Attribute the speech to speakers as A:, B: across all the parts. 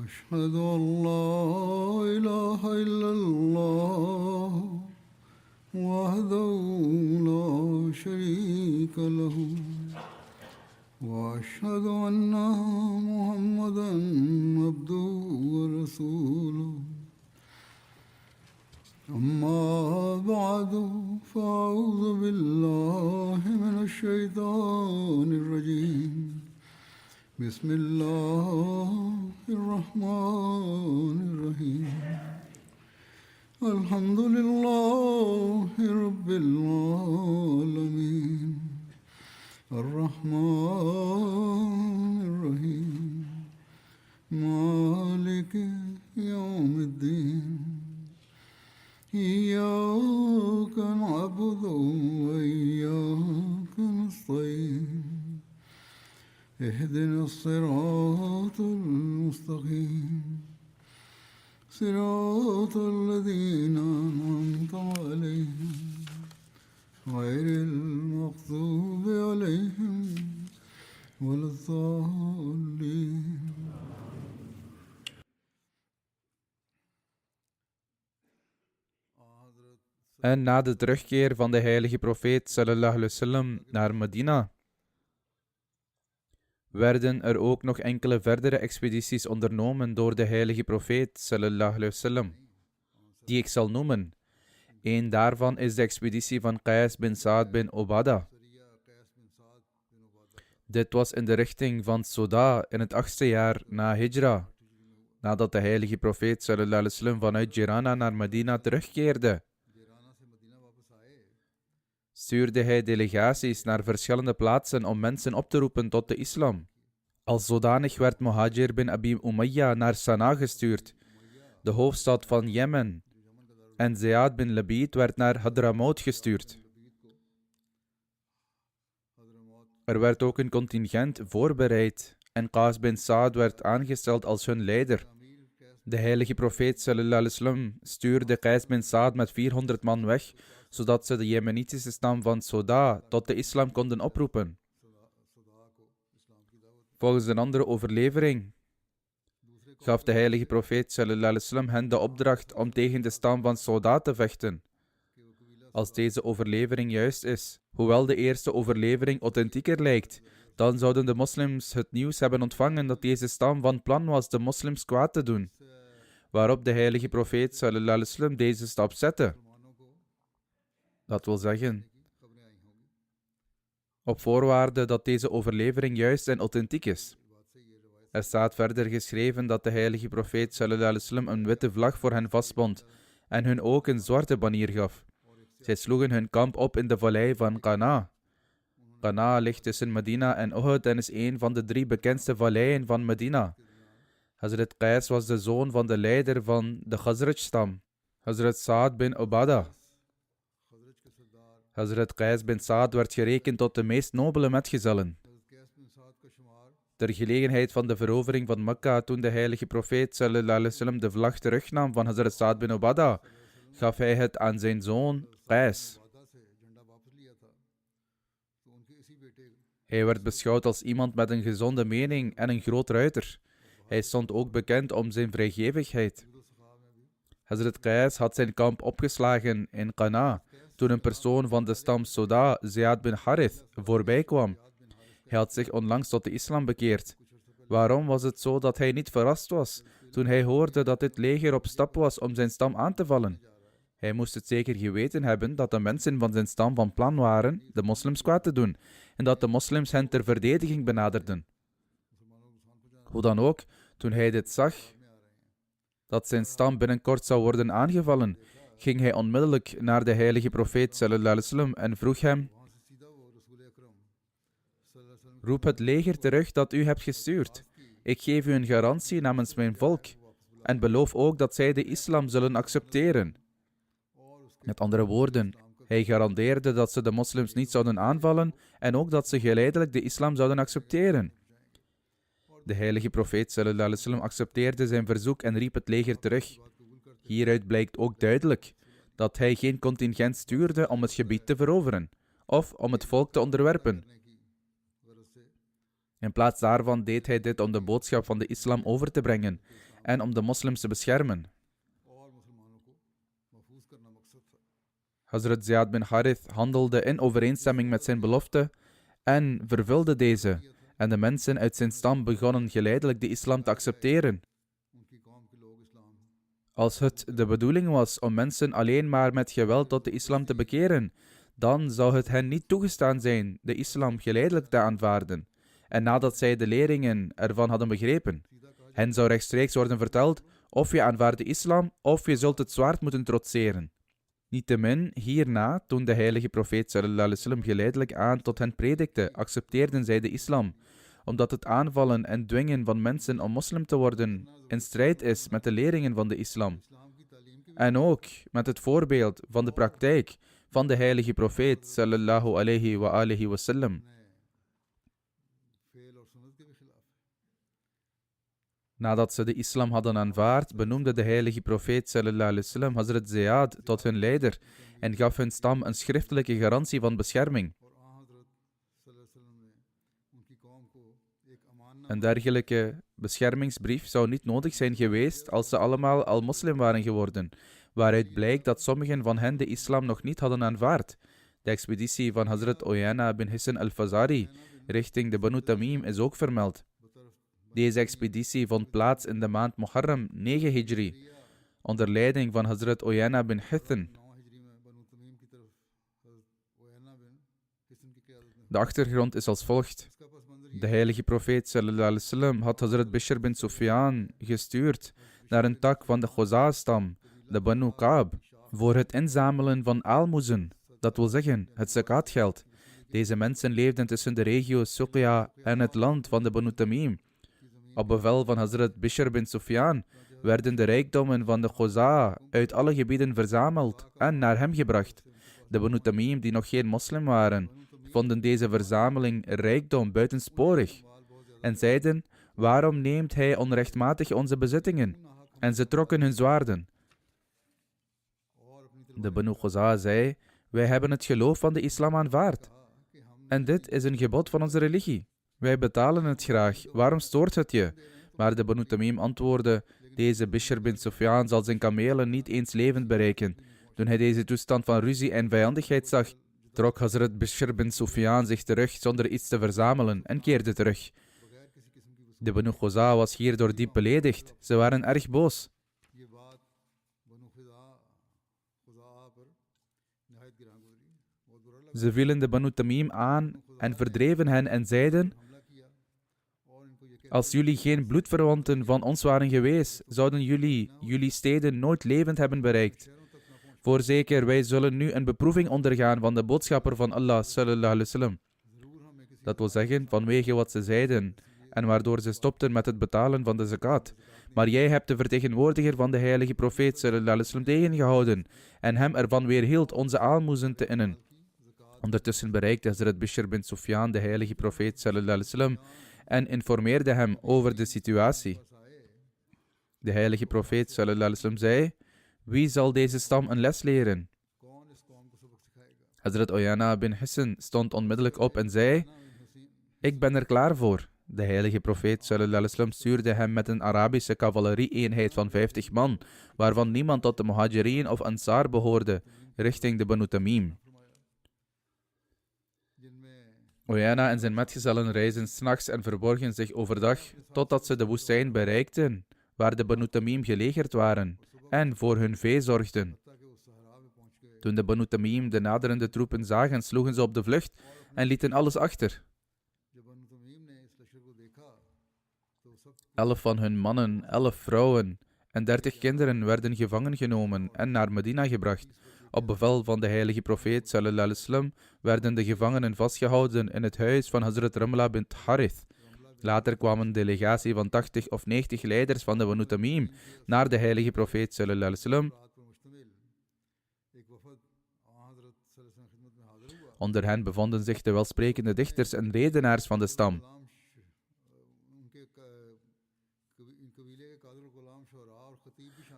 A: أشهد أن لا إله إلا الله وحده لا شريك له وأشهد أن محمدا عبده ورسوله أما بعد فأعوذ بالله من الشيطان الرجيم بسم الله الرحمن الرحيم الحمد لله رب العالمين الرحمن الرحيم مالك يوم الدين إياك نعبد وإياك نستعين اهدنا الصراط المستقيم صراط الذين أنعمت عليهم غير المغضوب عليهم ولا الضالين.
B: En na de terugkeer van de heilige profeet sallallahu alaihi wasallam naar Medina, werden er ook nog enkele verdere expedities ondernomen door de heilige profeet sallallahu alaihi wasallam, die ik zal noemen. Eén daarvan is de expeditie van Qais bin Sa'd bin Ubadah. Dit was in de richting van Soda in het 8e jaar na Hijra, nadat de heilige profeet sallallahu alaihi wasallam vanuit Jirana naar Medina terugkeerde. Stuurde hij delegaties naar verschillende plaatsen om mensen op te roepen tot de islam. Als zodanig werd Muhajir bin Abi Umayya naar Sanaa gestuurd, de hoofdstad van Jemen, en Ziyad bin Labid werd naar Hadramaut gestuurd. Er werd ook een contingent voorbereid en Qais bin Sa'd werd aangesteld als hun leider. De heilige profeet sallallahu alaihi wasallam stuurde Qais bin Sa'd met 400 man weg, zodat ze de Jemenitische stam van Soda tot de islam konden oproepen. Volgens een andere overlevering gaf de heilige profeet sallallahu alaihi wasallam hen de opdracht om tegen de stam van Soda te vechten. Als deze overlevering juist is, hoewel de eerste overlevering authentieker lijkt, dan zouden de moslims het nieuws hebben ontvangen dat deze stam van plan was de moslims kwaad te doen, waarop de heilige profeet sallallahu alaihi wasallam deze stap zette. Dat wil zeggen, op voorwaarde dat deze overlevering juist en authentiek is. Er staat verder geschreven dat de heilige profeet sallallahu alaihi wasallam een witte vlag voor hen vastbond en hun ook een zwarte banier gaf. Zij sloegen hun kamp op in de vallei van Qana. Qana ligt tussen Medina en Uhud en is een van de 3 bekendste valleien van Medina. Hazrat Qais was de zoon van de leider van de Khazraj-stam, Hazrat Sa'd bin Ubadah. Hazrat Qais bin Sa'd werd gerekend tot de meest nobele metgezellen. Ter gelegenheid van de verovering van Mekka, toen de heilige profeet sallallahu alaihi wasallam de vlag terugnam van Hazrat Sa'd bin Ubadah, gaf hij het aan zijn zoon Qais. Hij werd beschouwd als iemand met een gezonde mening en een groot ruiter. Hij stond ook bekend om zijn vrijgevigheid. Hazrat Qais had zijn kamp opgeslagen in Qana, toen een persoon van de stam Soda, Ziyad bin Harith, voorbij kwam. Hij had zich onlangs tot de islam bekeerd. Waarom was het zo dat hij niet verrast was toen hij hoorde dat dit leger op stap was om zijn stam aan te vallen? Hij moest het zeker geweten hebben dat de mensen van zijn stam van plan waren de moslims kwaad te doen en dat de moslims hen ter verdediging benaderden. Hoe dan ook, toen hij dit zag, dat zijn stam binnenkort zou worden aangevallen, ging hij onmiddellijk naar de heilige profeet sallallahu alaihi wasallam en vroeg hem: roep het leger terug dat u hebt gestuurd. Ik geef u een garantie namens mijn volk en beloof ook dat zij de islam zullen accepteren. Met andere woorden, hij garandeerde dat ze de moslims niet zouden aanvallen en ook dat ze geleidelijk de islam zouden accepteren. De heilige profeet sallallahu alaihi wasallam accepteerde zijn verzoek en riep het leger terug. Hieruit blijkt ook duidelijk dat hij geen contingent stuurde om het gebied te veroveren of om het volk te onderwerpen. In plaats daarvan deed hij dit om de boodschap van de islam over te brengen en om de moslims te beschermen. Hazrat Ziyad bin Harith handelde in overeenstemming met zijn belofte en vervulde deze. En de mensen uit zijn stam begonnen geleidelijk de islam te accepteren. Als het de bedoeling was om mensen alleen maar met geweld tot de islam te bekeren, dan zou het hen niet toegestaan zijn de islam geleidelijk te aanvaarden. En nadat zij de leringen ervan hadden begrepen, hen zou rechtstreeks worden verteld, of je aanvaardt de islam, of je zult het zwaard moeten trotseren. Niettemin, hierna, toen de heilige profeet sallallahu alaihi wasallam geleidelijk aan tot hen predikte, accepteerden zij de islam, omdat het aanvallen en dwingen van mensen om moslim te worden in strijd is met de leringen van de islam. En ook met het voorbeeld van de praktijk van de heilige profeet sallallahu alaihi wasallam. Nadat ze de islam hadden aanvaard, benoemde de heilige profeet sallallahu alaihi wasallam Hazrat Ziyad tot hun leider en gaf hun stam een schriftelijke garantie van bescherming. Een dergelijke beschermingsbrief zou niet nodig zijn geweest als ze allemaal al moslim waren geworden, waaruit blijkt dat sommigen van hen de islam nog niet hadden aanvaard. De expeditie van Hazrat Uyana bin Hisn al-Fazari richting de Banu Tamim is ook vermeld. Deze expeditie vond plaats in de maand Muharram 9 Hijri, onder leiding van Hazrat Uyana bin Hisn. De achtergrond is als volgt. De heilige profeet sallallahu alaihi wasallam had Hazrat Bishr bin Sufyan gestuurd naar een tak van de Khuza'a-stam, de Banu Ka'b, voor het inzamelen van aalmoezen, dat wil zeggen het zakatgeld. Deze mensen leefden tussen de regio Suqya en het land van de Banu Tamim. Op bevel van Hazrat Bishr bin Sufyan werden de rijkdommen van de Khuza'a uit alle gebieden verzameld en naar hem gebracht. De Banu Tamim, die nog geen moslim waren, vonden deze verzameling rijkdom buitensporig en zeiden: waarom neemt hij onrechtmatig onze bezittingen? En ze trokken hun zwaarden. De Banu Khuza'a zei: wij hebben het geloof van de islam aanvaard. En dit is een gebod van onze religie. Wij betalen het graag, waarom stoort het je? Maar de Banu Tamim antwoordde: deze Bishr bin Sufyan zal zijn kamelen niet eens levend bereiken. Toen hij deze toestand van ruzie en vijandigheid zag, trok Hazrat Bishr bin Sufyan zich terug zonder iets te verzamelen en keerde terug. De Banu Khuza'a was hierdoor diep beledigd. Ze waren erg boos. Ze vielen de Banu Tamim aan en verdreven hen en zeiden: als jullie geen bloedverwanten van ons waren geweest, zouden jullie steden nooit levend hebben bereikt. Voorzeker, wij zullen nu een beproeving ondergaan van de boodschapper van Allah sallallahu alaihi wasallam. Dat wil zeggen, vanwege wat ze zeiden en waardoor ze stopten met het betalen van de zakat. Maar jij hebt de vertegenwoordiger van de heilige profeet sallallahu alaihi wasallam tegengehouden en hem ervan weerhield onze aalmoezen te innen. Ondertussen bereikte Hazrat Bishr bin Sufyan de heilige profeet sallallahu alaihi wasallam en informeerde hem over de situatie. De heilige profeet sallallahu alaihi wasallam zei: wie zal deze stam een les leren? Hazrat Uyana bin Hisn stond onmiddellijk op en zei: ik ben er klaar voor. De heilige profeet sallallahu alaihi wasallam stuurde hem met een Arabische cavalerie-eenheid van 50 man, waarvan niemand tot de Muhajirin of Ansar behoorde, richting de Banu Tamim. Uyana en zijn metgezellen reisden 's nachts en verborgen zich overdag, totdat ze de woestijn bereikten, waar de Banu Tamim gelegerd waren, en voor hun vee zorgden. Toen de Banu Tamim de naderende troepen zagen, sloegen ze op de vlucht en lieten alles achter. 11 van hun mannen, 11 vrouwen en 30 kinderen werden gevangen genomen en naar Medina gebracht. Op bevel van de heilige profeet sallallahu alaihi wasallam werden de gevangenen vastgehouden in het huis van Hazrat Ramla bint Harith. Later kwam een delegatie van 80 of 90 leiders van de Banu Tamim naar de heilige profeet sallallahu alaihi wasallam. Onder hen bevonden zich de welsprekende dichters en redenaars van de stam.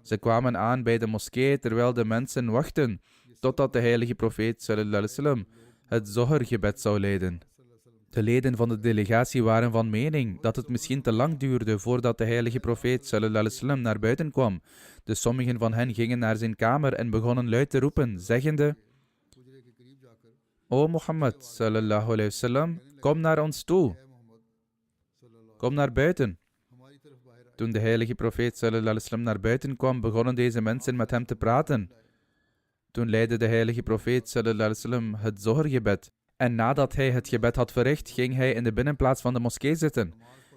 B: Ze kwamen aan bij de moskee terwijl de mensen wachten totdat de heilige profeet sallallahu alaihi wasallam het Zohr-gebed zou leiden. De leden van de delegatie waren van mening dat het misschien te lang duurde voordat de heilige profeet sallallahu alaihi wasallam naar buiten kwam. Dus sommigen van hen gingen naar zijn kamer en begonnen luid te roepen, zeggende: O Mohammed sallallahu alaihi wasallam, kom naar ons toe. Kom naar buiten. Toen de heilige profeet sallallahu alaihi wasallam naar buiten kwam, begonnen deze mensen met hem te praten. Toen leidde de heilige profeet sallallahu alaihi wasallam het zohrgebed. En nadat hij het gebed had verricht, ging hij in de binnenplaats van de moskee zitten.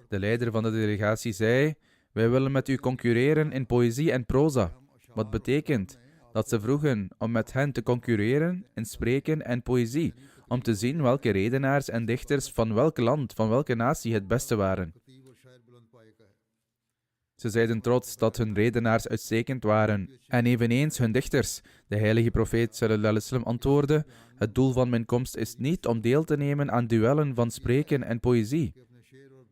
B: De leider van de delegatie zei: wij willen met u concurreren in poëzie en proza. Wat betekent dat ze vroegen om met hen te concurreren in spreken en poëzie, om te zien welke redenaars en dichters van welk land, van welke natie het beste waren. Ze zeiden trots dat hun redenaars uitstekend waren, en eveneens hun dichters. De heilige profeet sallallahu alaihi wasallam antwoordde: het doel van mijn komst is niet om deel te nemen aan duellen van spreken en poëzie.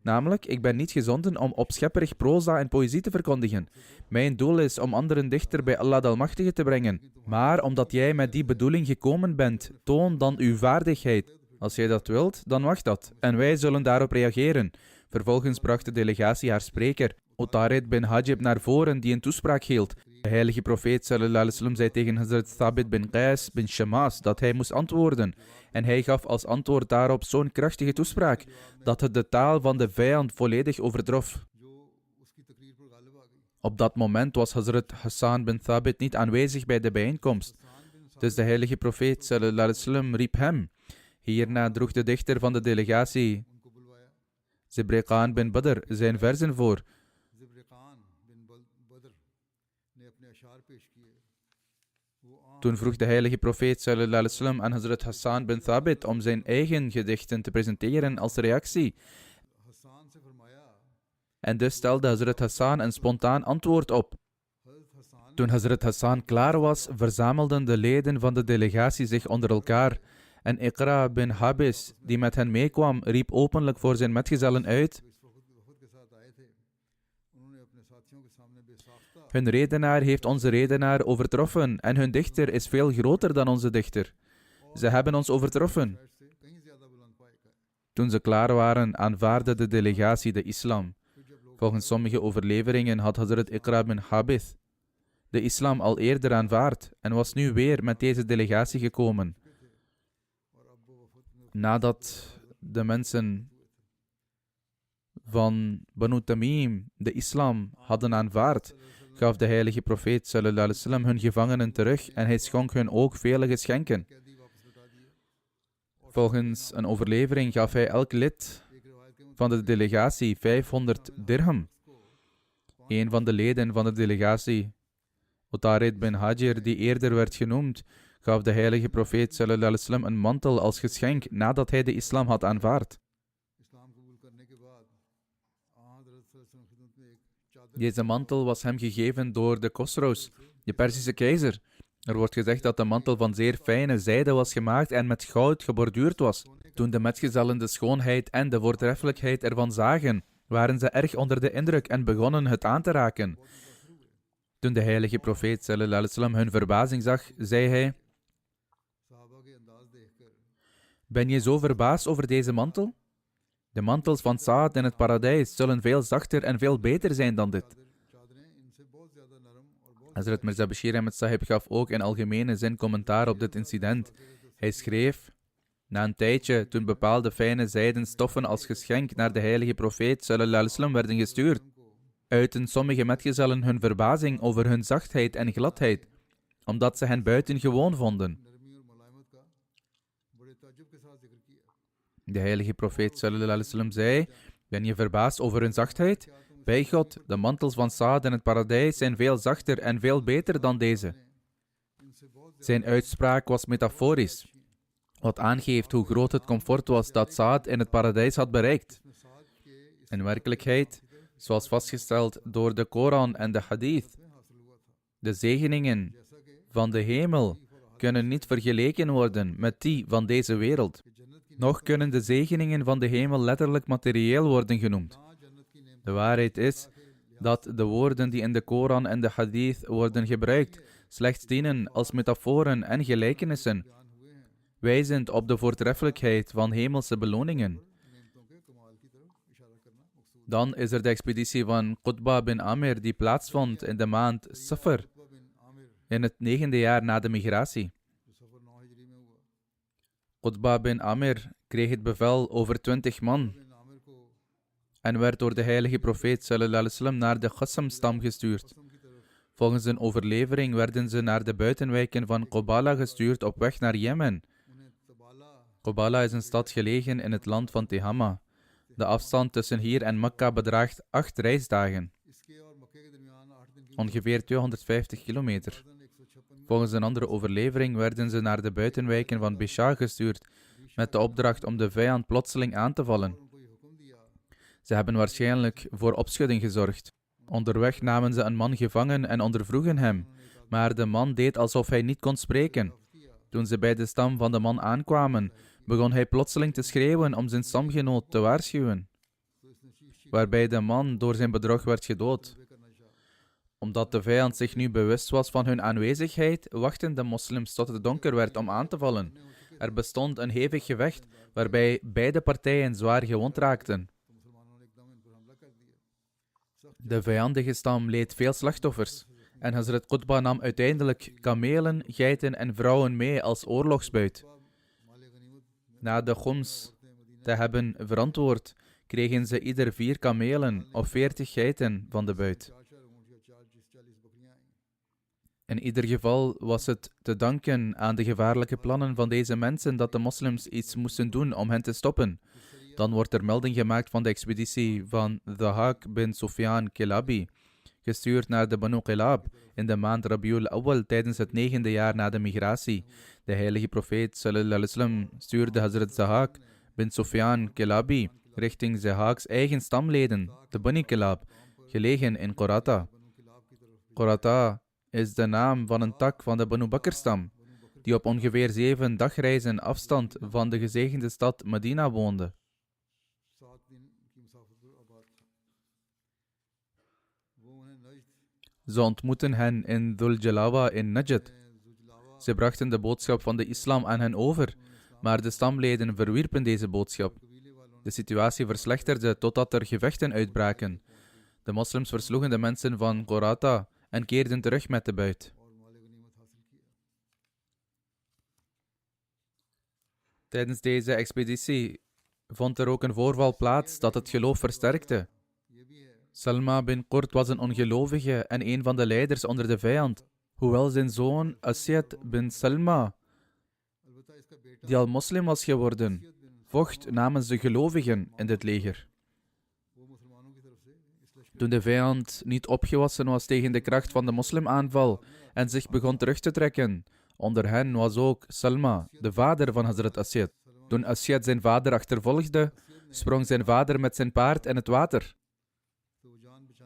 B: Namelijk, ik ben niet gezonden om opschepperig proza en poëzie te verkondigen. Mijn doel is om anderen dichter bij Allah de Almachtige te brengen. Maar omdat jij met die bedoeling gekomen bent, toon dan uw vaardigheid. Als jij dat wilt, dan mag dat. En wij zullen daarop reageren. Vervolgens bracht de delegatie haar spreker, Utarid bin Hajib, naar voren, die een toespraak hield. De heilige profeet sallallahu alaihi wasallam zei tegen Hazrat Thabit bin Qais bin Shammas dat hij moest antwoorden. En hij gaf als antwoord daarop zo'n krachtige toespraak, dat het de taal van de vijand volledig overtrof. Op dat moment was Hazrat Hassan bin Thabit niet aanwezig bij de bijeenkomst. Dus de heilige profeet sallallahu alaihi wasallam riep hem. Hierna droeg de dichter van de delegatie, Zibriqan bin Badr, zijn verzen voor. Toen vroeg de heilige profeet sallallahu alaihi wasallam aan Hazrat Hassan bin Thabit om zijn eigen gedichten te presenteren als reactie. En dus stelde Hazrat Hassan een spontaan antwoord op. Toen Hazrat Hassan klaar was, verzamelden de leden van de delegatie zich onder elkaar. En Iqra bin Habis, die met hen meekwam, riep openlijk voor zijn metgezellen uit: hun redenaar heeft onze redenaar overtroffen en hun dichter is veel groter dan onze dichter. Ze hebben ons overtroffen. Toen ze klaar waren, aanvaardde de delegatie de islam. Volgens sommige overleveringen had Hazrat Iqra bin Habis de islam al eerder aanvaard en was nu weer met deze delegatie gekomen. Nadat de mensen van Banu Tamim de islam hadden aanvaard, gaf de heilige profeet sallallahu alaihi wasallam hun gevangenen terug en hij schonk hun ook vele geschenken. Volgens een overlevering gaf hij elk lid van de delegatie 500 dirham. Een van de leden van de delegatie, Utarid bin Hajir, die eerder werd genoemd, gaf de heilige profeet sallallahu alaihi wasallam een mantel als geschenk nadat hij de islam had aanvaard. Deze mantel was hem gegeven door de Khosrows, de Perzische keizer. Er wordt gezegd dat de mantel van zeer fijne zijde was gemaakt en met goud geborduurd was. Toen de metgezellen de schoonheid en de voortreffelijkheid ervan zagen, waren ze erg onder de indruk en begonnen het aan te raken. Toen de heilige profeet sallallahu alaihi wasallam hun verbazing zag, zei hij: ben je zo verbaasd over deze mantel? De mantels van Saad in het paradijs zullen veel zachter en veel beter zijn dan dit. Hazrat Mirza Bashir Ahmed Sahib gaf ook in algemene zin commentaar op dit incident. Hij schreef: na een tijdje, toen bepaalde fijne zijden stoffen als geschenk naar de heilige profeet sallallahu alaihi wasallam werden gestuurd, uitten sommige metgezellen hun verbazing over hun zachtheid en gladheid, omdat ze hen buitengewoon vonden. De heilige profeet sallallahu alaihi wasallam zei: ben je verbaasd over hun zachtheid? Bij God, de mantels van Saad in het paradijs zijn veel zachter en veel beter dan deze. Zijn uitspraak was metaforisch, wat aangeeft hoe groot het comfort was dat Saad in het paradijs had bereikt. In werkelijkheid, zoals vastgesteld door de Koran en de Hadith, de zegeningen van de hemel kunnen niet vergeleken worden met die van deze wereld. Nog kunnen de zegeningen van de hemel letterlijk materieel worden genoemd. De waarheid is dat de woorden die in de Koran en de Hadith worden gebruikt slechts dienen als metaforen en gelijkenissen, wijzend op de voortreffelijkheid van hemelse beloningen. Dan is er de expeditie van Qutba bin Amir die plaatsvond in de maand Safar, in het 9e jaar na de migratie. Qutba bin Amir kreeg het bevel over 20 man en werd door de heilige profeet sallallahu alaihi wasallam naar de Qassam-stam gestuurd. Volgens een overlevering werden ze naar de buitenwijken van Qobala gestuurd op weg naar Jemen. Qobala is een stad gelegen in het land van Tihama. De afstand tussen hier en Mekka bedraagt 8 reisdagen. Ongeveer 250 kilometer. Volgens een andere overlevering werden ze naar de buitenwijken van Bisha gestuurd met de opdracht om de vijand plotseling aan te vallen. Ze hebben waarschijnlijk voor opschudding gezorgd. Onderweg namen ze een man gevangen en ondervroegen hem, maar de man deed alsof hij niet kon spreken. Toen ze bij de stam van de man aankwamen, begon hij plotseling te schreeuwen om zijn stamgenoot te waarschuwen, waarbij de man door zijn bedrog werd gedood. Omdat de vijand zich nu bewust was van hun aanwezigheid, wachten de moslims tot het donker werd om aan te vallen. Er bestond een hevig gevecht, waarbij beide partijen zwaar gewond raakten. De vijandige stam leed veel slachtoffers en Hazrat Qutba nam uiteindelijk kamelen, geiten en vrouwen mee als oorlogsbuit. Na de Khoms te hebben verantwoord, kregen ze ieder 4 kamelen of 40 geiten van de buit. In ieder geval was het te danken aan de gevaarlijke plannen van deze mensen dat de moslims iets moesten doen om hen te stoppen. Dan wordt er melding gemaakt van de expeditie van Dhahak bin Sufyan Kilabi, gestuurd naar de Banu Qilab in de maand Rabiul Awwal tijdens het 9e jaar na de migratie. De heilige profeet sallallahu alaihi wasallam stuurde Hazrat Dhahak bin Sufyan Kilabi richting Zahaks eigen stamleden, de Bani Kilab, gelegen in Qorata. Qorata is de naam van een tak van de Banu Bakr-stam, die op ongeveer 7 dagreizen afstand van de gezegende stad Medina woonde. Ze ontmoetten hen in Dhul Jalawa in Najd. Ze brachten de boodschap van de islam aan hen over, maar de stamleden verwierpen deze boodschap. De situatie verslechterde totdat er gevechten uitbraken. De moslims versloegen de mensen van Qorata en keerden terug met de buit. Tijdens deze expeditie vond er ook een voorval plaats dat het geloof versterkte. Salma bin Qurt was een ongelovige en een van de leiders onder de vijand, hoewel zijn zoon Asyad bin Salma, die al moslim was geworden, vocht namens de gelovigen in dit leger. Toen de vijand niet opgewassen was tegen de kracht van de moslimaanval en zich begon terug te trekken, onder hen was ook Salma, de vader van Hazrat Asyad. Toen Asyad zijn vader achtervolgde, sprong zijn vader met zijn paard in het water.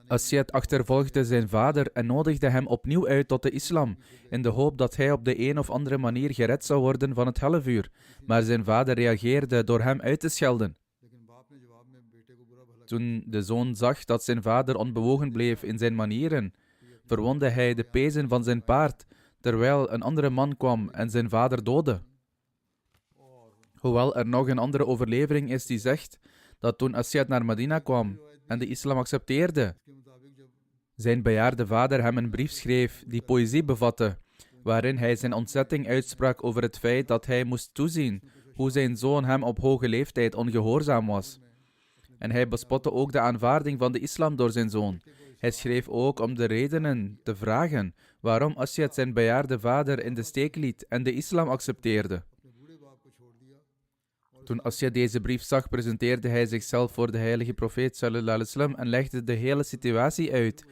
B: Asyad achtervolgde zijn vader en nodigde hem opnieuw uit tot de islam, in de hoop dat hij op de een of andere manier gered zou worden van het hellevuur. Maar zijn vader reageerde door hem uit te schelden. Toen de zoon zag dat zijn vader onbewogen bleef in zijn manieren, verwondde hij de pezen van zijn paard, terwijl een andere man kwam en zijn vader doodde. Hoewel er nog een andere overlevering is die zegt dat toen Asyad naar Medina kwam en de islam accepteerde, zijn bejaarde vader hem een brief schreef die poëzie bevatte, waarin hij zijn ontzetting uitsprak over het feit dat hij moest toezien hoe zijn zoon hem op hoge leeftijd ongehoorzaam was. En hij bespotte ook de aanvaarding van de islam door zijn zoon. Hij schreef ook om de redenen te vragen waarom Asyad zijn bejaarde vader in de steek liet en de islam accepteerde. Toen Asyad deze brief zag, presenteerde hij zichzelf voor de heilige profeet sallallahu alaihi wasallam en legde de hele situatie uit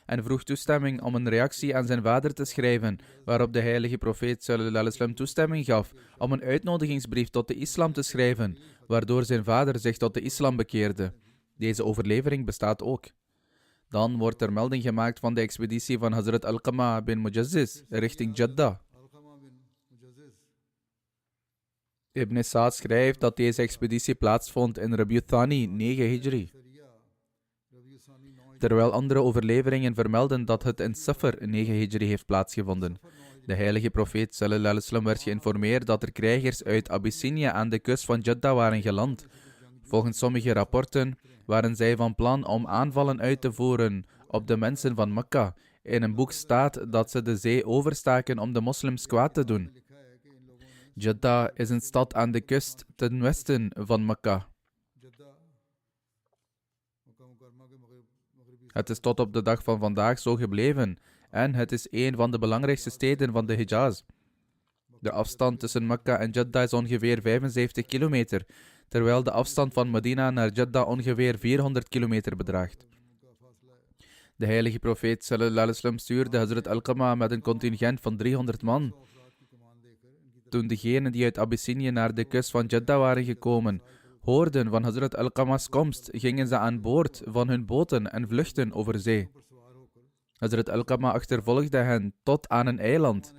B: en vroeg toestemming om een reactie aan zijn vader te schrijven, waarop de heilige profeet sallallahu alaihi wasallam toestemming gaf om een uitnodigingsbrief tot de islam te schrijven, waardoor zijn vader zich tot de islam bekeerde. Deze overlevering bestaat ook. Dan wordt er melding gemaakt van de expeditie van Hazrat Alqama bin Mujazziz richting Jeddah. Ibn Sa'd schrijft dat deze expeditie plaatsvond in Rabi'u Thani 9 Hijri, terwijl andere overleveringen vermelden dat het in Safar 9 Hijri heeft plaatsgevonden. De heilige profeet sallallahu alaihi wasallam werd geïnformeerd dat er krijgers uit Abyssinia aan de kust van Jeddah waren geland. Volgens sommige rapporten waren zij van plan om aanvallen uit te voeren op de mensen van Mekka. In een boek staat dat ze de zee overstaken om de moslims kwaad te doen. Jeddah is een stad aan de kust ten westen van Mekka. Het is tot op de dag van vandaag zo gebleven en het is een van de belangrijkste steden van de Hijaz. De afstand tussen Mekka en Jeddah is ongeveer 75 kilometer, terwijl de afstand van Medina naar Jeddah ongeveer 400 kilometer bedraagt. De heilige profeet sallallahu alaihi wasallam stuurde Hazrat Alqama met een contingent van 300 man. Toen degenen die uit Abyssinië naar de kust van Jeddah waren gekomen, hoorden van Hazrat Alqama's komst, gingen ze aan boord van hun boten en vluchtten over zee. Hazrat Alqama achtervolgde hen tot aan een eiland.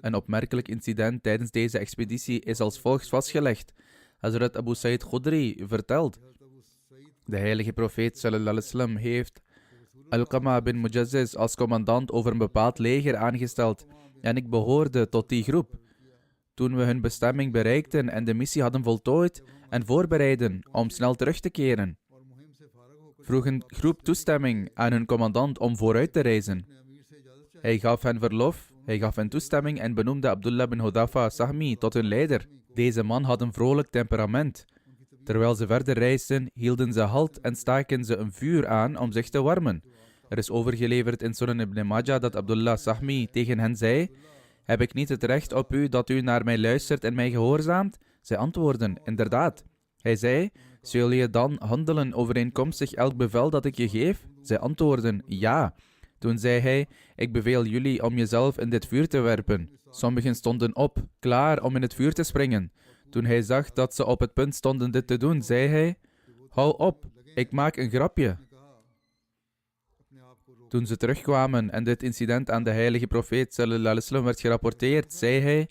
B: Een opmerkelijk incident tijdens deze expeditie is als volgt vastgelegd. Hazrat Abu Sa'id Khudri vertelt: de heilige profeet sallallahu alaihi wasallam heeft Alqama bin Mujazziz als commandant over een bepaald leger aangesteld en ik behoorde tot die groep. Toen we hun bestemming bereikten en de missie hadden voltooid en voorbereiden om snel terug te keren, vroeg een groep toestemming aan hun commandant om vooruit te reizen. Hij gaf hen verlof, hij gaf hen toestemming en benoemde Abdullah bin Hudafa Sahmi tot hun leider. Deze man had een vrolijk temperament. Terwijl ze verder reisden, hielden ze halt en staken ze een vuur aan om zich te warmen. Er is overgeleverd in Sunan ibn Majah dat Abdullah Sahmi tegen hen zei: heb ik niet het recht op u dat u naar mij luistert en mij gehoorzaamt? Zij antwoordden: inderdaad. Hij zei: zul je dan handelen overeenkomstig elk bevel dat ik je geef? Zij antwoordden: ja. Toen zei hij: ik beveel jullie om jezelf in dit vuur te werpen. Sommigen stonden op, klaar om in het vuur te springen. Toen hij zag dat ze op het punt stonden dit te doen, zei hij: hou op, ik maak een grapje. Toen ze terugkwamen en dit incident aan de heilige profeet sallallahu alaihi wasallam werd gerapporteerd, zei hij: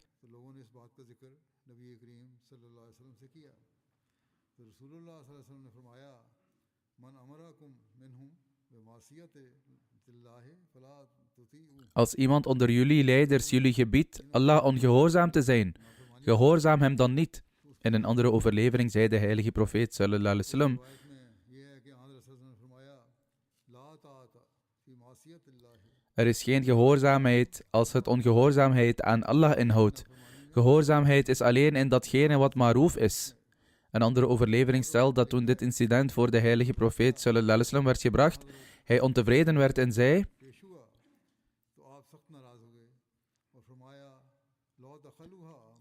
B: als iemand onder jullie leiders jullie gebiedt Allah ongehoorzaam te zijn, gehoorzaam hem dan niet. In een andere overlevering zei de heilige profeet sallallahu alaihi wasallam: er is geen gehoorzaamheid als het ongehoorzaamheid aan Allah inhoudt. Gehoorzaamheid is alleen in datgene wat ma'roof is. Een andere overlevering stelt dat toen dit incident voor de heilige profeet sallallahu alaihi wasallam werd gebracht, hij ontevreden werd en zei: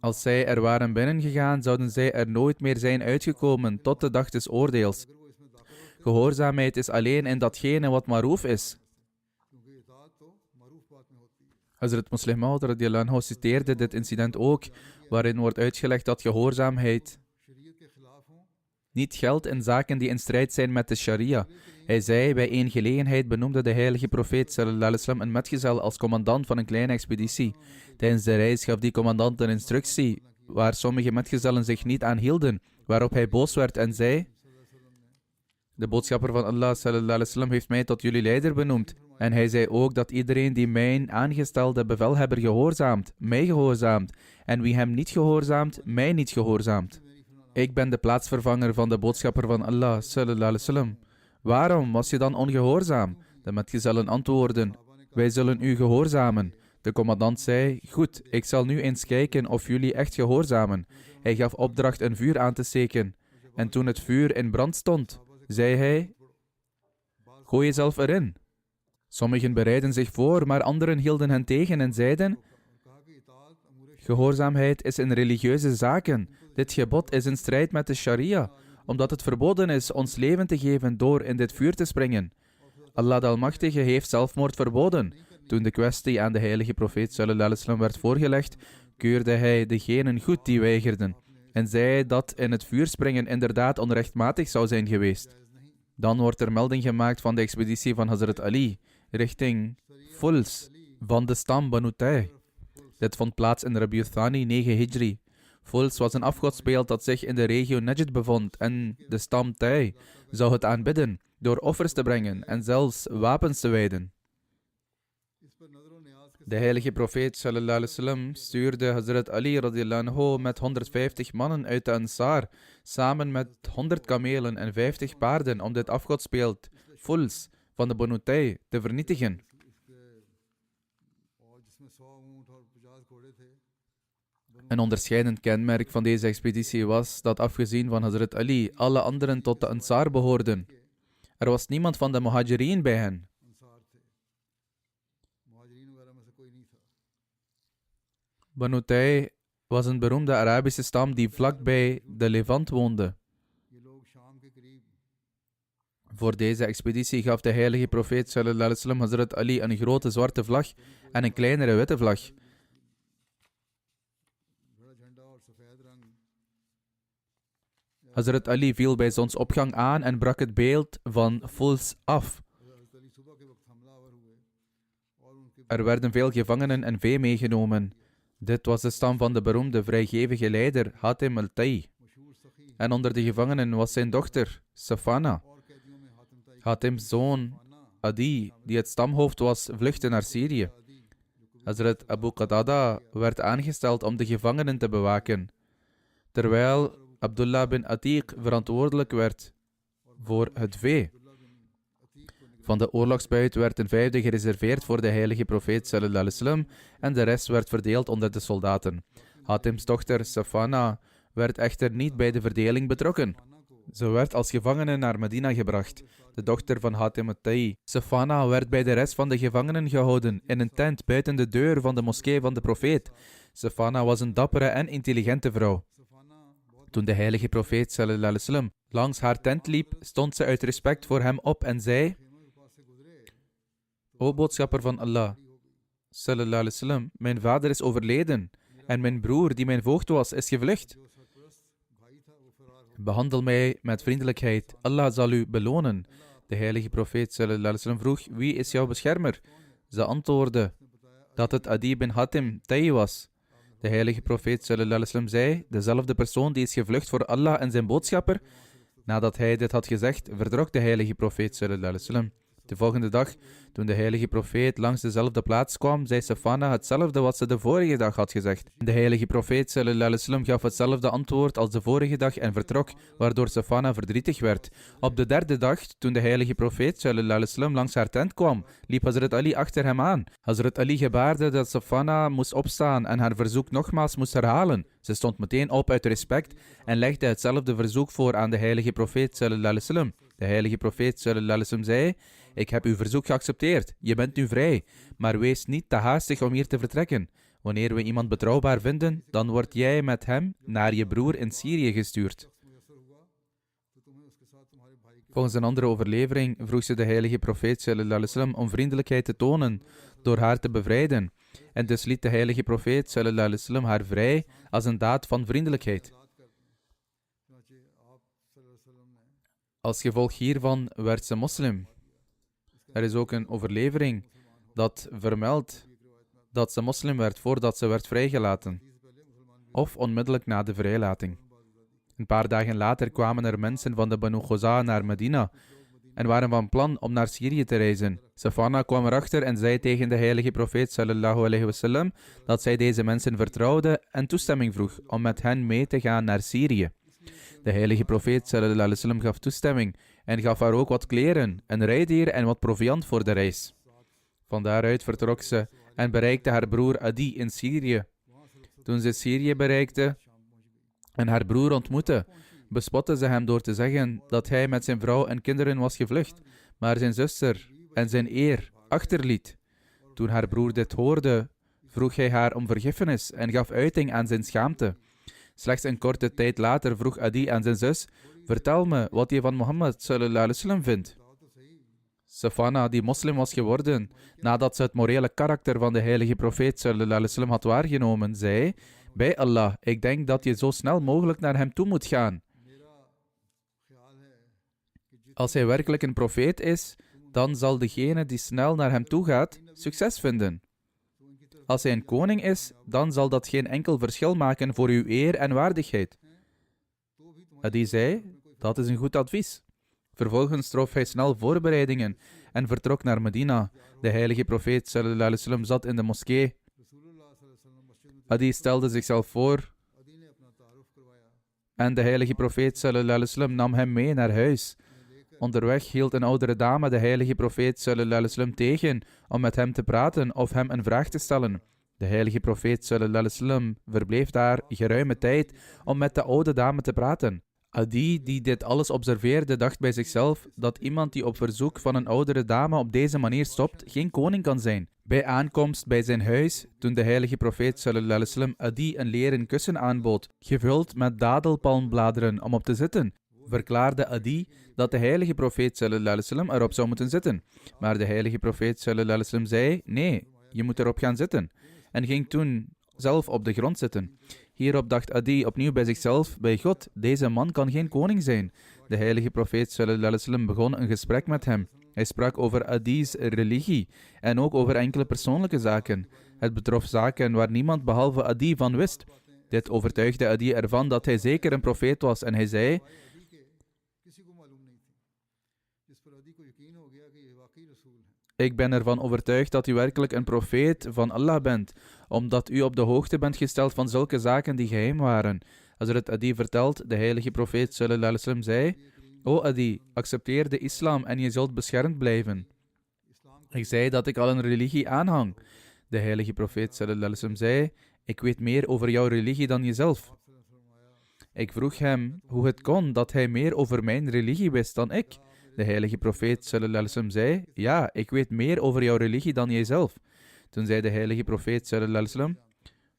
B: als zij er waren binnengegaan, zouden zij er nooit meer zijn uitgekomen tot de dag des oordeels. Gehoorzaamheid is alleen in datgene wat ma'roof is. Hazrat Muslim Maud radiyallahu anhu citeerde dit incident ook, waarin wordt uitgelegd dat gehoorzaamheid niet geldt in zaken die in strijd zijn met de sharia. Hij zei: bij één gelegenheid benoemde de heilige profeet sallallahu alaihi wasallam een metgezel als commandant van een kleine expeditie. Tijdens de reis gaf die commandant een instructie waar sommige metgezellen zich niet aan hielden, waarop hij boos werd en zei: de boodschapper van Allah sallallahu alaihi wasallam heeft mij tot jullie leider benoemd. En hij zei ook dat iedereen die mijn aangestelde bevelhebber gehoorzaamt, mij gehoorzaamt. En wie hem niet gehoorzaamt, mij niet gehoorzaamt. Ik ben de plaatsvervanger van de boodschapper van Allah sallallahu alaihi wasallam. Waarom was je dan ongehoorzaam? De metgezellen antwoordden: wij zullen u gehoorzamen. De commandant zei: goed, ik zal nu eens kijken of jullie echt gehoorzamen. Hij gaf opdracht een vuur aan te steken. En toen het vuur in brand stond, zei hij: gooi jezelf erin. Sommigen bereidden zich voor, maar anderen hielden hen tegen en zeiden: gehoorzaamheid is in religieuze zaken. Dit gebod is in strijd met de sharia, omdat het verboden is ons leven te geven door in dit vuur te springen. Allah de Almachtige heeft zelfmoord verboden. Toen de kwestie aan de heilige profeet sallallahu alaihi wasallam werd voorgelegd, keurde hij degenen goed die weigerden en zei dat in het vuur springen inderdaad onrechtmatig zou zijn geweest. Dan wordt er melding gemaakt van de expeditie van Hazrat Ali richting Fuls van de stam Banu Tay. Dit vond plaats in Rabi'u Thani 9 Hijri. Fuls was een afgodsbeeld dat zich in de regio Najd bevond en de stam Tay zou het aanbidden door offers te brengen en zelfs wapens te wijden. De heilige profeet sallallahu alaihi wasallam stuurde Hazrat Ali radiyallahu anhu met 150 mannen uit de Ansar, samen met 100 kamelen en 50 paarden om dit afgodsbeeld, Fuls, van de Banu Tay te vernietigen. Een onderscheidend kenmerk van deze expeditie was dat afgezien van Hazrat Ali, alle anderen tot de Ansar behoorden. Er was niemand van de Muhajirin bij hen. Banu Tay was een beroemde Arabische stam die vlakbij de Levant woonde. Voor deze expeditie gaf de heilige profeet sallallahu alaihi wasallam Hazrat Ali een grote zwarte vlag en een kleinere witte vlag. Hazrat Ali viel bij zonsopgang aan en brak het beeld van Fuls af. Er werden veel gevangenen en vee meegenomen. Dit was de stam van de beroemde vrijgevige leider Hatim al-Tai. En onder de gevangenen was zijn dochter, Safana. Hatim's zoon, Adi, die het stamhoofd was, vluchtte naar Syrië. Hazrat Abu Qatada werd aangesteld om de gevangenen te bewaken, terwijl Abdullah bin Atiq verantwoordelijk werd voor het vee. Van de oorlogsbuit werd een vijfde gereserveerd voor de heilige profeet sallallahu alaihi wasallam en de rest werd verdeeld onder de soldaten. Hatim's dochter Safana werd echter niet bij de verdeling betrokken. Ze werd als gevangene naar Medina gebracht, de dochter van Hatim al-Tai. Safana werd bij de rest van de gevangenen gehouden, in een tent buiten de deur van de moskee van de profeet. Safana was een dappere en intelligente vrouw. Toen de heilige profeet sallallahu alaihi wasallam langs haar tent liep, stond ze uit respect voor hem op en zei: O boodschapper van Allah, sallallahu alaihi wasallam, mijn vader is overleden en mijn broer, die mijn voogd was, is gevlucht. Behandel mij met vriendelijkheid. Allah zal u belonen. De heilige profeet sallallahu alaihi wasallam vroeg: wie is jouw beschermer? Ze antwoordde dat het Adi bin Hatim Tai was. De heilige profeet sallallahu alaihi wasallam zei: dezelfde persoon die is gevlucht voor Allah en zijn boodschapper. Nadat hij dit had gezegd, vertrok de heilige profeet sallallahu alaihi wasallam. De volgende dag, toen de heilige profeet langs dezelfde plaats kwam, zei Safana hetzelfde wat ze de vorige dag had gezegd. De heilige profeet sallallahu alaihi wasallam gaf hetzelfde antwoord als de vorige dag en vertrok, waardoor Safana verdrietig werd. Op de derde dag, toen de heilige profeet sallallahu alaihi wasallam langs haar tent kwam, liep Hazrat Ali achter hem aan. Hazrat Ali gebaarde dat Safana moest opstaan en haar verzoek nogmaals moest herhalen. Ze stond meteen op uit respect en legde hetzelfde verzoek voor aan de heilige profeet sallallahu alaihi wasallam. De heilige profeet sallallahu alaihi wasallam zei: ik heb uw verzoek geaccepteerd, je bent nu vrij, maar wees niet te haastig om hier te vertrekken. Wanneer we iemand betrouwbaar vinden, dan word jij met hem naar je broer in Syrië gestuurd. Volgens een andere overlevering vroeg ze de heilige profeet sallallahu alaihi wasallam om vriendelijkheid te tonen door haar te bevrijden. En dus liet de heilige profeet sallallahu alaihi wasallam haar vrij als een daad van vriendelijkheid. Als gevolg hiervan werd ze moslim. Er is ook een overlevering dat vermeldt dat ze moslim werd voordat ze werd vrijgelaten, of onmiddellijk na de vrijlating. Een paar dagen later kwamen er mensen van de Banu Ghuza naar Medina en waren van plan om naar Syrië te reizen. Safana kwam erachter en zei tegen de heilige profeet sallallahu alaihi wasallam dat zij deze mensen vertrouwde en toestemming vroeg om met hen mee te gaan naar Syrië. De heilige profeet sallallahu alaihi wasallam gaf toestemming en gaf haar ook wat kleren, een rijdier en wat proviand voor de reis. Van daaruit vertrok ze en bereikte haar broer Adi in Syrië. Toen ze Syrië bereikte en haar broer ontmoette, bespotte ze hem door te zeggen dat hij met zijn vrouw en kinderen was gevlucht, maar zijn zuster en zijn eer achterliet. Toen haar broer dit hoorde, vroeg hij haar om vergiffenis en gaf uiting aan zijn schaamte. Slechts een korte tijd later vroeg Adi aan zijn zus: vertel me wat je van Mohammed sallallahu alaihi wasallam vindt. Safana, die moslim was geworden nadat ze het morele karakter van de heilige profeet sallallahu alaihi wasallam had waargenomen, zei: bij Allah, ik denk dat je zo snel mogelijk naar hem toe moet gaan. Als hij werkelijk een profeet is, dan zal degene die snel naar hem toe gaat, succes vinden. Als hij een koning is, dan zal dat geen enkel verschil maken voor uw eer en waardigheid. Adi zei: dat is een goed advies. Vervolgens trof hij snel voorbereidingen en vertrok naar Medina. De heilige profeet sallallahu alaihi wasallam zat in de moskee. Adi stelde zichzelf voor en de heilige profeet sallallahu alaihi wasallam nam hem mee naar huis. Onderweg hield een oudere dame de heilige profeet sallallahu alaihi wasallam tegen om met hem te praten of hem een vraag te stellen. De heilige profeet sallallahu alaihi wasallam verbleef daar geruime tijd om met de oude dame te praten. Adi, die dit alles observeerde, dacht bij zichzelf dat iemand die op verzoek van een oudere dame op deze manier stopt, geen koning kan zijn. Bij aankomst bij zijn huis, toen de heilige profeet sallallahu alaihi wasallam Adi een leren kussen aanbood, gevuld met dadelpalmbladeren om op te zitten, verklaarde Adi dat de heilige profeet sallallahu alaihi wasallam erop zou moeten zitten. Maar de heilige profeet sallallahu alaihi wasallam zei, nee, je moet erop gaan zitten. En ging toen zelf op de grond zitten. Hierop dacht Adi opnieuw bij zichzelf, bij God, deze man kan geen koning zijn. De heilige profeet sallallahu alaihi wasallam begon een gesprek met hem. Hij sprak over Adi's religie en ook over enkele persoonlijke zaken. Het betrof zaken waar niemand behalve Adi van wist. Dit overtuigde Adi ervan dat hij zeker een profeet was en hij zei, ik ben ervan overtuigd dat u werkelijk een profeet van Allah bent, omdat u op de hoogte bent gesteld van zulke zaken die geheim waren. Hazrat Adi vertelt, de heilige profeet sallallahu alaihi wasallam zei, O Adi, accepteer de islam en je zult beschermd blijven. Ik zei dat ik al een religie aanhang. De heilige profeet sallallahu alaihi wasallam zei, ik weet meer over jouw religie dan jezelf. Ik vroeg hem hoe het kon dat hij meer over mijn religie wist dan ik. De heilige profeet sallallahu alaihi wasallam zei, ja, ik weet meer over jouw religie dan jijzelf. Toen zei de heilige profeet sallallahu alaihi wasallam,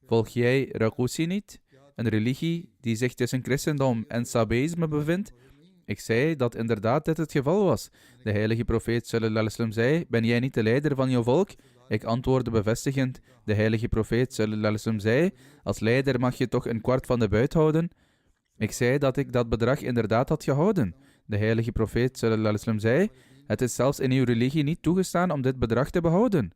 B: volg jij Raqusi niet? Een religie die zich tussen christendom en Sabeïsme bevindt? Ik zei dat inderdaad dit het geval was. De heilige profeet sallallahu alaihi wasallam zei, ben jij niet de leider van jouw volk? Ik antwoordde bevestigend. De heilige profeet sallallahu alaihi wasallam zei, als leider mag je toch een kwart van de buit houden? Ik zei dat ik dat bedrag inderdaad had gehouden. De heilige profeet sallallahu alaihi wasallam zei, het is zelfs in uw religie niet toegestaan om dit bedrag te behouden.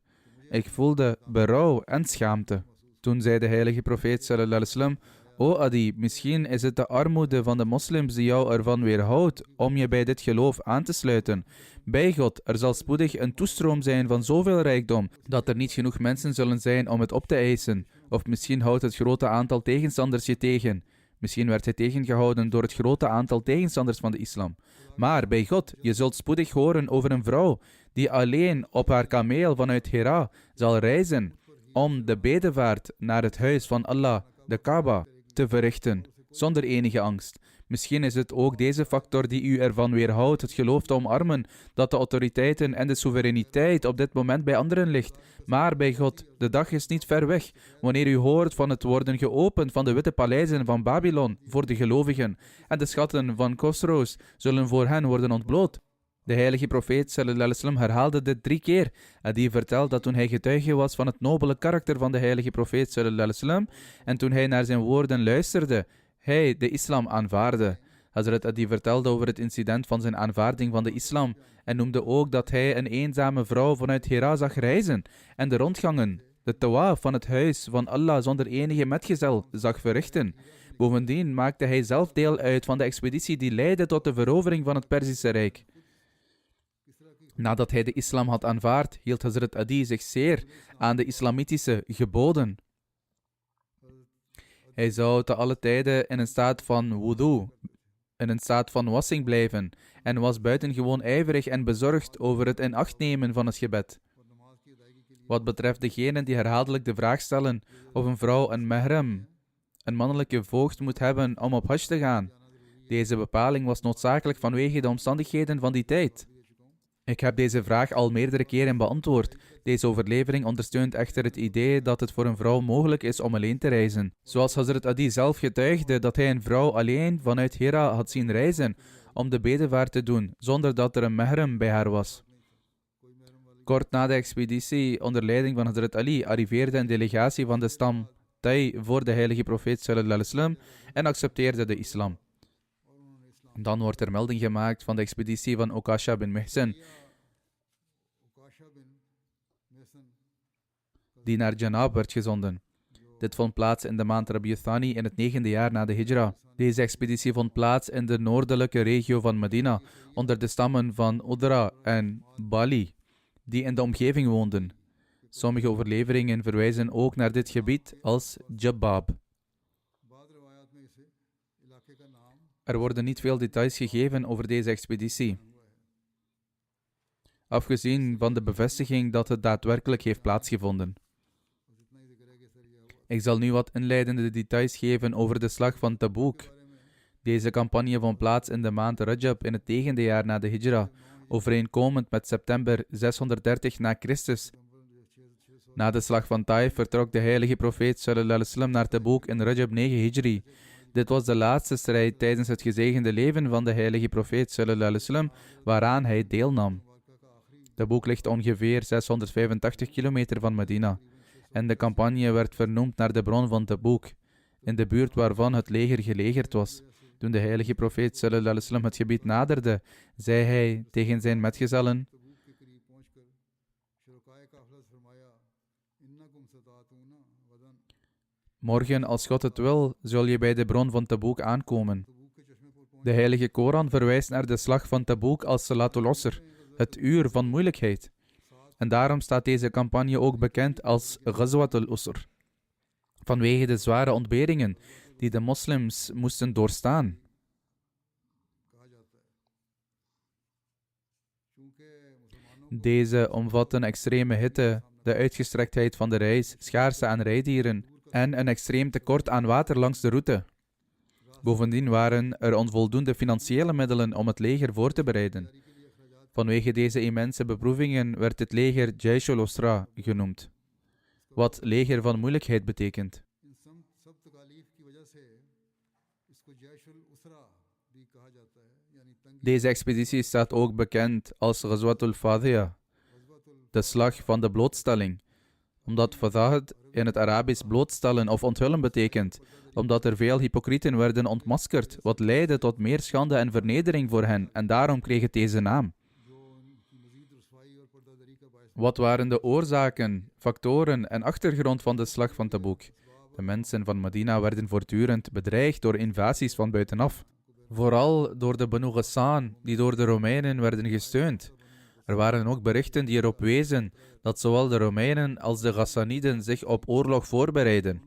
B: Ik voelde berouw en schaamte. Toen zei de heilige profeet sallallahu alaihi wasallam, O Adi, misschien is het de armoede van de moslims die jou ervan weerhoudt om je bij dit geloof aan te sluiten. Bij God, er zal spoedig een toestroom zijn van zoveel rijkdom, dat er niet genoeg mensen zullen zijn om het op te eisen. Of misschien houdt het grote aantal tegenstanders je tegen. Misschien werd hij tegengehouden door het grote aantal tegenstanders van de islam. Maar bij God, je zult spoedig horen over een vrouw die alleen op haar kameel vanuit Hira zal reizen om de bedevaart naar het huis van Allah, de Kaaba, te verrichten, zonder enige angst. Misschien is het ook deze factor die u ervan weerhoudt het geloof te omarmen dat de autoriteiten en de soevereiniteit op dit moment bij anderen ligt. Maar bij God, de dag is niet ver weg, wanneer u hoort van het worden geopend van de witte paleizen van Babylon voor de gelovigen en de schatten van Khosrows zullen voor hen worden ontbloot. De heilige profeet sallallahu alaihi wasallam herhaalde dit 3 keer. Adi vertelt dat toen hij getuige was van het nobele karakter van de heilige profeet sallallahu alaihi wasallam en toen hij naar zijn woorden luisterde, hij de islam aanvaarde. Hazrat Adi vertelde over het incident van zijn aanvaarding van de islam en noemde ook dat hij een eenzame vrouw vanuit Hira zag reizen en de rondgangen, de tawaf van het huis van Allah zonder enige metgezel zag verrichten. Bovendien maakte hij zelf deel uit van de expeditie die leidde tot de verovering van het Perzische Rijk. Nadat hij de islam had aanvaard, hield Hazrat Adi zich zeer aan de islamitische geboden. Hij zou te alle tijden in een staat van wudu, in een staat van wassing blijven en was buitengewoon ijverig en bezorgd over het in acht nemen van het gebed. Wat betreft degenen die herhaaldelijk de vraag stellen of een vrouw een mahram, een mannelijke voogd moet hebben om op hajj te gaan. Deze bepaling was noodzakelijk vanwege de omstandigheden van die tijd. Ik heb deze vraag al meerdere keren beantwoord. Deze overlevering ondersteunt echter het idee dat het voor een vrouw mogelijk is om alleen te reizen. Zoals Hazrat Adi zelf getuigde dat hij een vrouw alleen vanuit Hira had zien reizen om de bedevaart te doen, zonder dat er een mahram bij haar was. Kort na de expeditie onder leiding van Hazrat Ali arriveerde een delegatie van de stam Tai voor de heilige profeet sallallahu alaihi wasallam en accepteerde de islam. Dan wordt er melding gemaakt van de expeditie van Ukasha bin Mihsan, die naar Janab werd gezonden. Dit vond plaats in de maand Rabi' Thani in het 9e jaar na de Hijra. Deze expeditie vond plaats in de noordelijke regio van Medina, onder de stammen van Udra en Bali. die in de omgeving woonden. Sommige overleveringen verwijzen ook naar dit gebied als Jabbab. Er worden niet veel details gegeven over deze expeditie, afgezien van de bevestiging dat het daadwerkelijk heeft plaatsgevonden. Ik zal nu wat inleidende details geven over de slag van Taboek. Deze campagne vond plaats in de maand Rajab in het 9e jaar na de Hijra, overeenkomend met september 630 na Christus. Na de slag van Taif vertrok de heilige profeet sallallahu alaihi wasallam naar Taboek in Rajab 9 Hijri. Dit was de laatste strijd tijdens het gezegende leven van de heilige profeet sallallahu alaihi wasallam, waaraan hij deelnam. Taboek ligt ongeveer 685 kilometer van Medina en de campagne werd vernoemd naar de bron van Taboek, in de buurt waarvan het leger gelegerd was. Toen de heilige profeet sallallahu alaihi wasallam het gebied naderde, zei hij tegen zijn metgezellen: morgen, als God het wil, zul je bij de bron van Taboek aankomen. De heilige Koran verwijst naar de slag van Taboek als Salatul Usr, het uur van moeilijkheid. En daarom staat deze campagne ook bekend als Ghazwatul Usr, vanwege de zware ontberingen die de moslims moesten doorstaan. Deze omvatten extreme hitte, de uitgestrektheid van de reis, schaarste aan rijdieren en een extreem tekort aan water langs de route. Bovendien waren er onvoldoende financiële middelen om het leger voor te bereiden. Vanwege deze immense beproevingen werd het leger Jaysh al-Usra genoemd, wat leger van moeilijkheid betekent. Deze expeditie staat ook bekend als Ghazwatul Fadhiya, de slag van de blootstelling, omdat Fadhahd in het Arabisch blootstellen of onthullen betekent, omdat er veel hypocrieten werden ontmaskerd, wat leidde tot meer schande en vernedering voor hen, en daarom kreeg het deze naam. Wat waren de oorzaken, factoren en achtergrond van de slag van Taboek? De mensen van Medina werden voortdurend bedreigd door invasies van buitenaf. Vooral door de Banu Ghassan, die door de Romeinen werden gesteund. Er waren ook berichten die erop wezen dat zowel de Romeinen als de Ghassaniden zich op oorlog voorbereiden.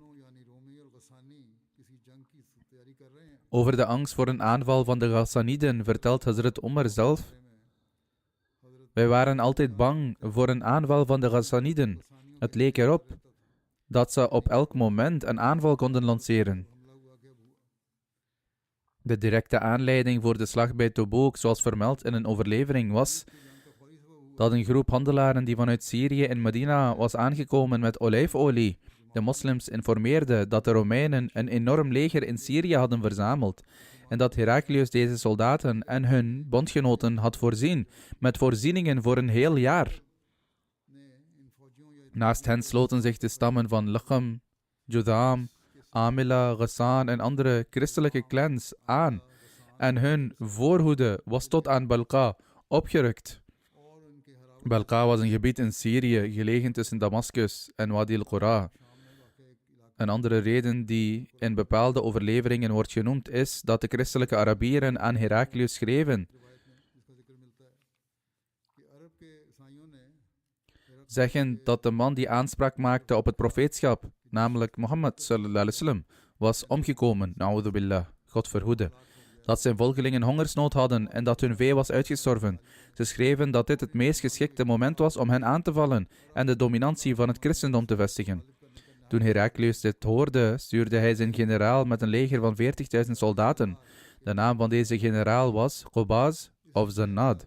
B: Over de angst voor een aanval van de Ghassaniden vertelt Hazrat Umar zelf: wij waren altijd bang voor een aanval van de Ghassaniden. Het leek erop dat ze op elk moment een aanval konden lanceren. De directe aanleiding voor de slag bij Taboek, zoals vermeld in een overlevering, was dat een groep handelaren die vanuit Syrië in Medina was aangekomen met olijfolie, de moslims informeerde dat de Romeinen een enorm leger in Syrië hadden verzameld en dat Heraklius deze soldaten en hun bondgenoten had voorzien met voorzieningen voor een heel jaar. Naast hen sloten zich de stammen van Lacham, Judam, Amila, Ghassan en andere christelijke clans aan en hun voorhoede was tot aan Balqa opgerukt. Balqa was een gebied in Syrië, gelegen tussen Damascus en Wadi al-Qura. Een andere reden die in bepaalde overleveringen wordt genoemd is dat de christelijke Arabieren aan Heraklius schreven, zeggen dat de man die aanspraak maakte op het profeetschap, namelijk Mohammed sallallahu alaihi wasallam, was omgekomen, na'udhu billah, God verhoede. Dat zijn volgelingen hongersnood hadden en dat hun vee was uitgestorven. Ze schreven dat dit het meest geschikte moment was om hen aan te vallen en de dominantie van het christendom te vestigen. Toen Heraklius dit hoorde, stuurde hij zijn generaal met een leger van 40.000 soldaten. De naam van deze generaal was Qubaz of Zannad.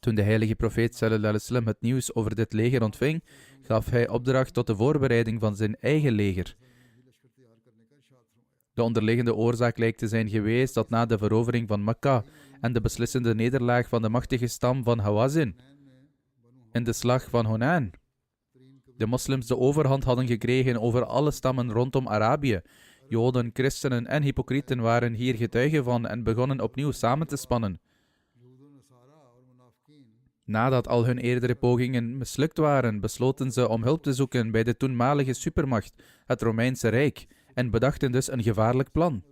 B: Toen de heilige profeet sallallahu alaihi wasallam het nieuws over dit leger ontving, gaf hij opdracht tot de voorbereiding van zijn eigen leger. De onderliggende oorzaak lijkt te zijn geweest dat na de verovering van Mekka en de beslissende nederlaag van de machtige stam van Hawazin in de slag van Hunain, de moslims de overhand hadden gekregen over alle stammen rondom Arabië. Joden, christenen en hypocrieten waren hier getuigen van en begonnen opnieuw samen te spannen. Nadat al hun eerdere pogingen mislukt waren, besloten ze om hulp te zoeken bij de toenmalige supermacht, het Romeinse Rijk, en bedachten dus een gevaarlijk plan.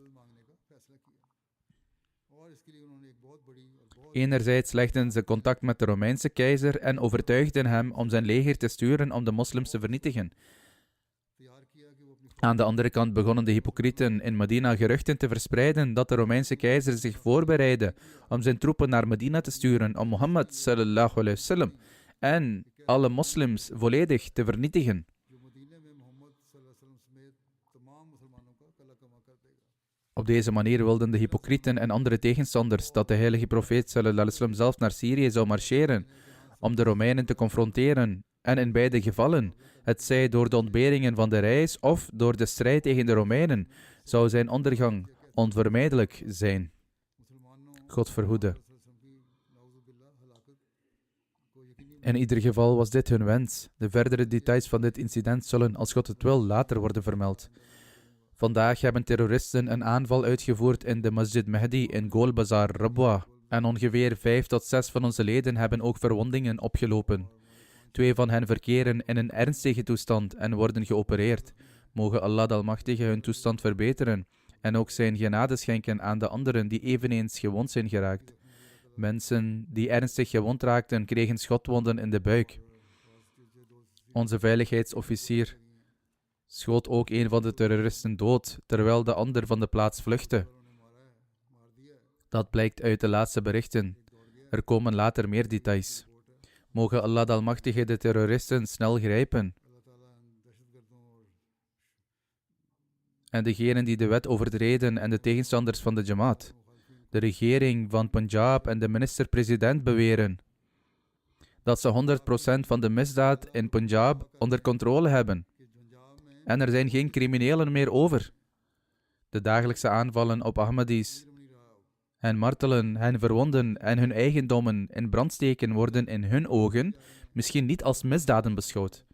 B: Enerzijds legden ze contact met de Romeinse keizer en overtuigden hem om zijn leger te sturen om de moslims te vernietigen. Aan de andere kant begonnen de hypocrieten in Medina geruchten te verspreiden dat de Romeinse keizer zich voorbereidde om zijn troepen naar Medina te sturen om Mohammed sallallahu alaihi wasallam en alle moslims volledig te vernietigen. Op deze manier wilden de hypocrieten en andere tegenstanders dat de heilige profeet sallallahu alaihi wasallam zelf naar Syrië zou marcheren om de Romeinen te confronteren. En in beide gevallen, het zij door de ontberingen van de reis of door de strijd tegen de Romeinen, zou zijn ondergang onvermijdelijk zijn. God verhoede. In ieder geval was dit hun wens. De verdere details van dit incident zullen, als God het wil, later worden vermeld. Vandaag hebben terroristen een aanval uitgevoerd in de Masjid Mehdi in Golbazar, Rabwa. En ongeveer 5 tot 6 van onze leden hebben ook verwondingen opgelopen. 2 van hen verkeren in een ernstige toestand en worden geopereerd. Mogen Allah de Almachtige hun toestand verbeteren en ook zijn genade schenken aan de anderen die eveneens gewond zijn geraakt. Mensen die ernstig gewond raakten, kregen schotwonden in de buik. Onze veiligheidsofficier schoot ook een van de terroristen dood, terwijl de ander van de plaats vluchtte. Dat blijkt uit de laatste berichten. Er komen later meer details. Mogen Allah de Almachtige de terroristen snel grijpen. En degenen die de wet overtreden en de tegenstanders van de Jamaat, de regering van Punjab en de minister-president beweren dat ze 100% van de misdaad in Punjab onder controle hebben. En er zijn geen criminelen meer over. De dagelijkse aanvallen op Ahmadis, hen martelen, hen verwonden en hun eigendommen in brand steken worden in hun ogen misschien niet als misdaden beschouwd.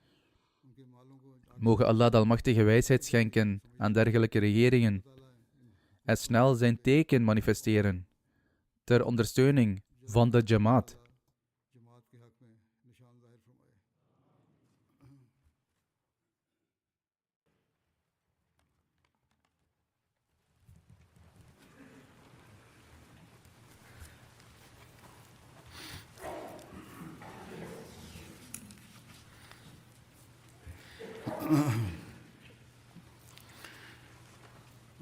B: Mogen Allah de Almachtige wijsheid schenken aan dergelijke regeringen en snel zijn teken manifesteren ter ondersteuning van de Jamaat.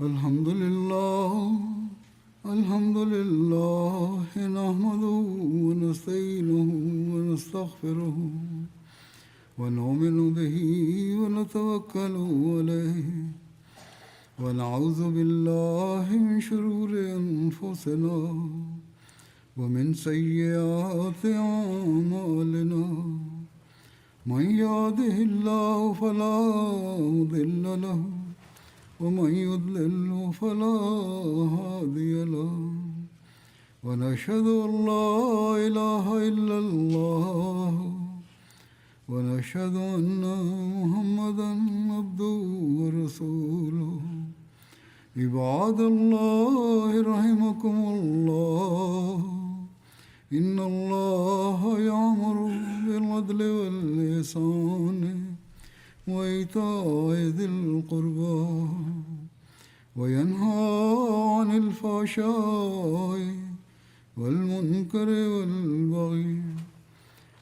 A: Alhamdulillah, nahmaduhu wa nasta'inuhu wa nastaghfiruhu wa nu'minu bihi wa natawakkalu alayhi wa na'udhu billahi min shururi anfusina wa min sayyiati a'malina. Man yahdihillahu fala mudilla lahu ومن يضلل فلا هادي له ونشهد أن لا إله إلا الله ونشهد أن محمدا عبده ورسوله عباد الله رحمكم الله إن الله يأمر بالعدل والإحسان وإيتاء ذي القربى وينهى عن الفحشاء والمنكر والبغي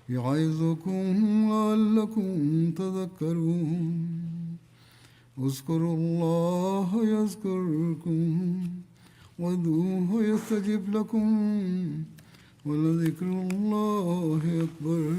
A: يعظكم لعلكم تذكرون اذكروا الله يذكركم وادعوه يستجب لكم ولذكر الله أكبر.